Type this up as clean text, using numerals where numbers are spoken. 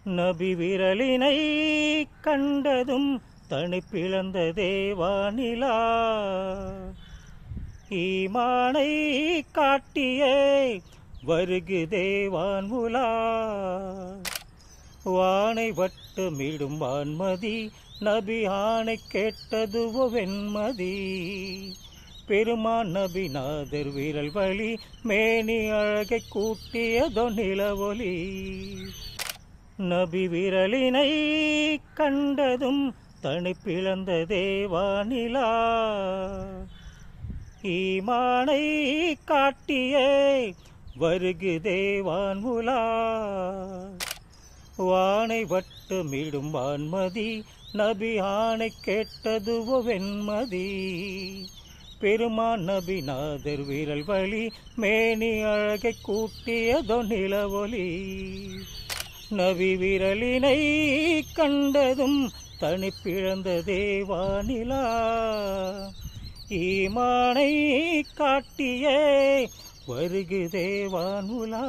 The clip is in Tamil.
நபி விரலினை கண்டதும் தனிப்பிழந்த தேவானிலா ஈமானை காட்டியே வருகு தேவான் உலா வானை வட்டமிடும் வான்மதி நபி ஆணை கேட்டதுவோ வெண்மதி பெருமான் நபி நாதர் விரல் வழி மேனி அழகை கூட்டியதோ நிலவொலி நபி விரலினை கண்டதும் தனிப்பிழந்த தேவானிலா ஈமானை காட்டியே வருகு தேவான் உலா வானை வட்டமிடும் வான்மதி நபி ஆணை கேட்டதுவோ வெண்மதி பெருமான் நபி நாதர் விரல் வழி மேனி அழகை கூட்டியதோ நிலவொலி நபி விரலினை கண்டதும் தனிப்பிழந்த தேவானிலா ஈமானை காட்டியே வருகு தேவான் உலா